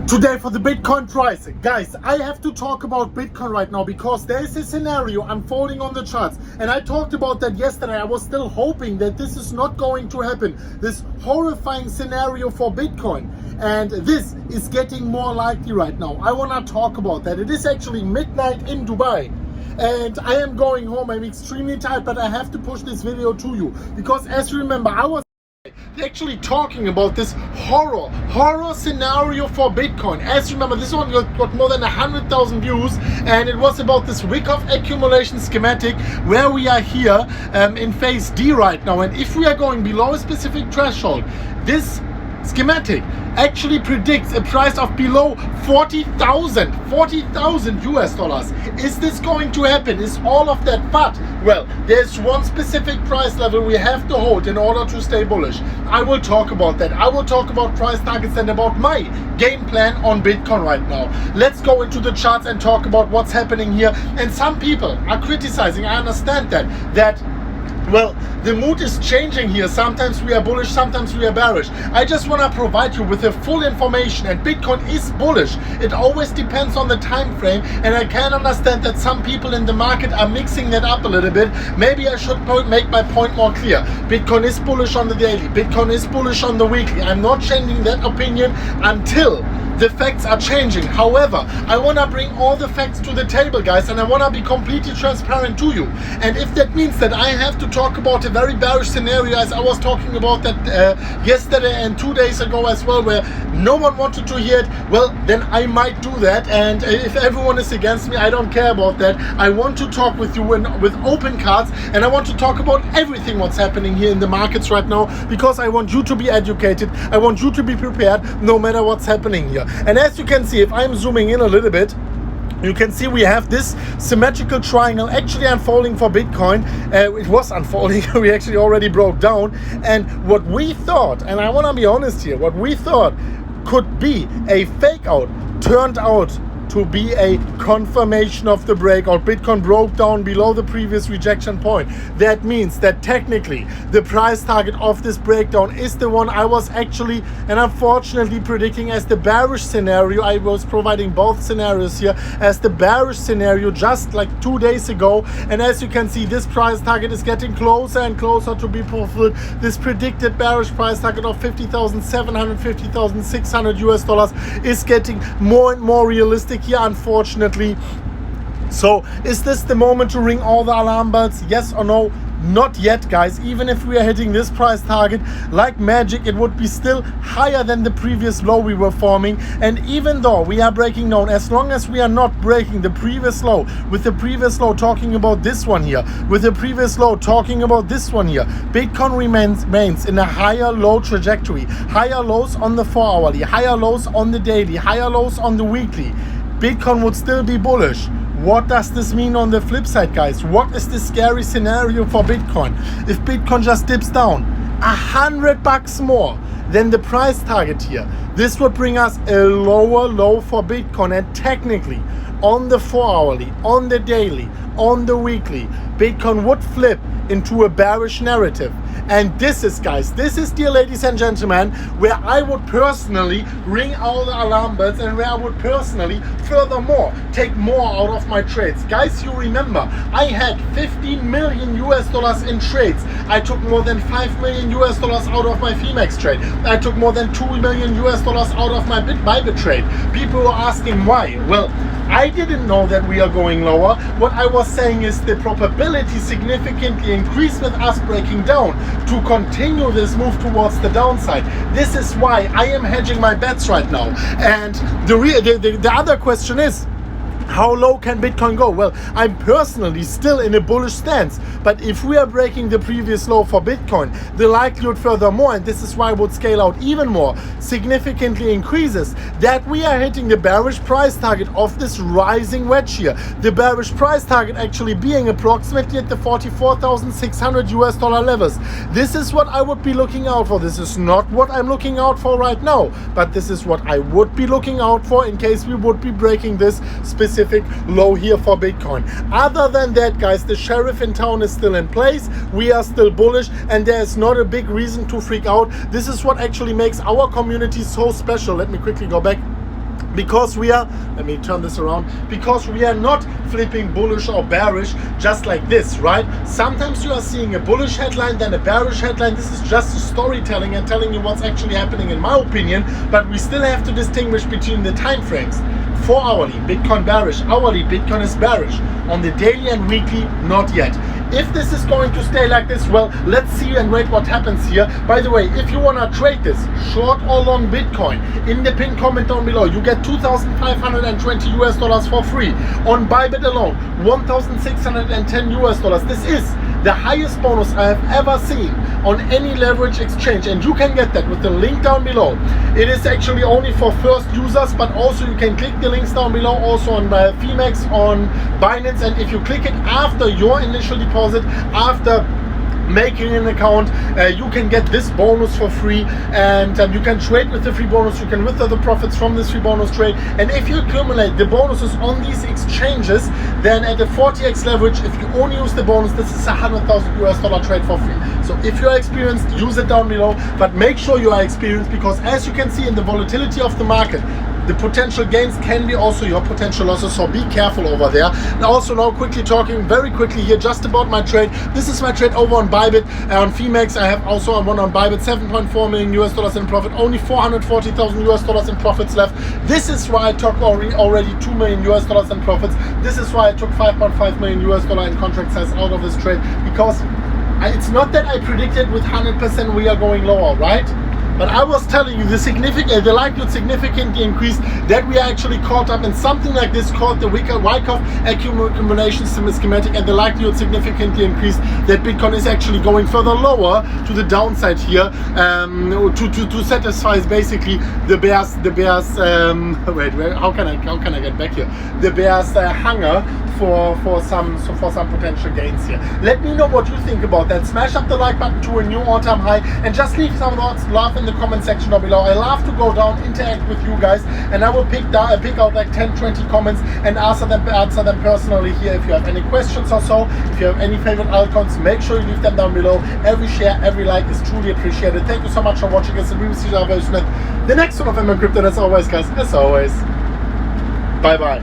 Today for the Bitcoin price. Guys, I have to talk about Bitcoin right now because there is a scenario unfolding on the charts, and I talked about that yesterday. I was still hoping that this is not going to happen, this horrifying scenario for Bitcoin, and this is getting more likely right now. I want to talk about that. It is actually midnight in Dubai and I am going home. I'm extremely tired, but I have to push this video to you because, as you remember, I was actually talking about this horror scenario for Bitcoin. As you remember, this one got more than 100,000 views, and it was about this Wyckoff accumulation schematic where we are here in phase D right now, and if we are going below a specific threshold, this schematic actually predicts a price of below 40,000 US dollars. Is this going to happen? Is all of that but? Well, there's one specific price level we have to hold in order to stay bullish. I will talk about that. I will talk about price targets and about my game plan on Bitcoin right now. Let's go into the charts and talk about what's happening here. And some people are criticizing, I understand that well, the mood is changing here. Sometimes we are bullish, sometimes we are bearish. I just want to provide you with the full information, and Bitcoin is bullish. It always depends on the time frame, and I can understand that some people in the market are mixing that up a little bit. Maybe I should make my point more clear. Bitcoin is bullish on the daily. Bitcoin is bullish on the weekly. I'm not changing that opinion until the facts are changing. However, I want to bring all the facts to the table, guys, and I want to be completely transparent to you. And if that means that I have to talk about a very bearish scenario, as I was talking about that yesterday and 2 days ago as well, where no one wanted to hear it, well, then I might do that. And if everyone is against me, I don't care about that. I want to talk with you with open cards, and I want to talk about everything what's happening here in the markets right now, because I want you to be educated. I want you to be prepared no matter what's happening here. And as you can see, if I'm zooming in a little bit, you can see we have this symmetrical triangle actually unfolding for Bitcoin. It was unfolding. We actually already broke down. And what we thought, and I want to be honest here, what we thought could be a fake out turned out to be a confirmation of the breakout. Bitcoin broke down below the previous rejection point. That means that technically the price target of this breakdown is the one I was actually and unfortunately predicting as the bearish scenario. I was providing both scenarios here as the bearish scenario just like 2 days ago, and as you can see, this price target is getting closer and closer to be fulfilled. This predicted bearish price target of 50,700, 50,600 US dollars is getting more and more realistic here, unfortunately. So is this the moment to ring all the alarm bells? Yes or no? Not yet, guys. Even if we are hitting this price target like magic, it would be still higher than the previous low we were forming. And even though we are breaking down, as long as we are not breaking the previous low, with the previous low talking about this one here, with the previous low talking about this one here, Bitcoin remains in a higher low trajectory. Higher lows on the 4 hourly, higher lows on the daily, higher lows on the weekly. Bitcoin would still be bullish. What does this mean on the flip side, guys? What is the scary scenario for Bitcoin? If Bitcoin just dips down $100 more than the price target here, this would bring us a lower low for Bitcoin, and technically on the 4 hourly, on the daily, on the weekly, Bitcoin would flip into a bearish narrative. And this is, guys, this is, dear ladies and gentlemen, where I would personally ring all the alarm bells, and where I would personally, furthermore, take more out of my trades. Guys, you remember, I had 15 million US dollars in trades. I took more than 5 million US dollars out of my Phemex trade. I took more than 2 million US dollars out of my Bybit trade. People were asking why. Well, I didn't know that we are going lower. What I was saying is the probability significantly increased with us breaking down to continue this move towards the downside. This is why I am hedging my bets right now. And the other question is, how low can Bitcoin go? Well, I'm personally still in a bullish stance, but if we are breaking the previous low for Bitcoin, the likelihood furthermore, and this is why I would scale out even more, significantly increases that we are hitting the bearish price target of this rising wedge here. The bearish price target actually being approximately at the 44,600 US dollar levels. This is what I would be looking out for. This is not what I'm looking out for right now, but this is what I would be looking out for in case we would be breaking this specific low here for Bitcoin. Other than that, guys, the sheriff in town is still in place. We are still bullish, and there is not a big reason to freak out. This is what actually makes our community so special. Let me quickly go back. because we are, let me turn this around, because we are not flipping bullish or bearish just like this, right? Sometimes you are seeing a bullish headline, then a bearish headline. This is just storytelling and telling you what's actually happening in my opinion, but we still have to distinguish between the time frames. 4 hourly, Bitcoin bearish. Hourly, Bitcoin is bearish. On the daily and weekly, not yet. If this is going to stay like this, well, let's see and wait what happens here. By the way, if you want to trade this, short or long Bitcoin, in the pinned comment down below, you get $2,520 for free. On Bybit alone, $1,610. This is the highest bonus I have ever seen on any leverage exchange, and you can get that with the link down below. It is actually only for first users, but also you can click the links down below also on Phoenix, on Binance, and if you click it after your initial deposit, after making an account, you can get this bonus for free, and you can trade with the free bonus. You can withdraw the profits from this free bonus trade, and if you accumulate the bonuses on these exchanges, then at the 40x leverage, if you only use the bonus, this is $100,000 trade for free. So if you are experienced, use it down below, but make sure you are experienced, because as you can see in the volatility of the market, the potential gains can be also your potential losses, so be careful over there. And also now quickly talking very quickly here just about my trade. This is my trade over on Bybit. On Phoenix I have also one on Bybit, $7.4 million in profit, only $440,000 in profits left. This is why I took already $2 million in profits. This is why I took $5.5 million in contract size out of this trade, because it's not that I predicted with 100% we are going lower, right? But I was telling you the likelihood significantly increased that we are actually caught up in something like this called the Wyckoff accumulation schematic, and the likelihood significantly increased that Bitcoin is actually going further lower to the downside here, to satisfy basically the bears wait, how can I get back here? The bears hunger for some potential gains here. Let me know what you think about that. Smash up the like button to a new all-time high, and just leave some love in the comment section down below. I love to go down, interact with you guys, and I will pick out like 10-20 comments and answer them personally here. If you have any questions or so, if you have any favorite altcoins, make sure you leave them down below. Every share, every like is truly appreciated. Thank you so much for watching us, and we will see you very soon at the next one of MMCrypto. And as always, guys, as always, bye bye.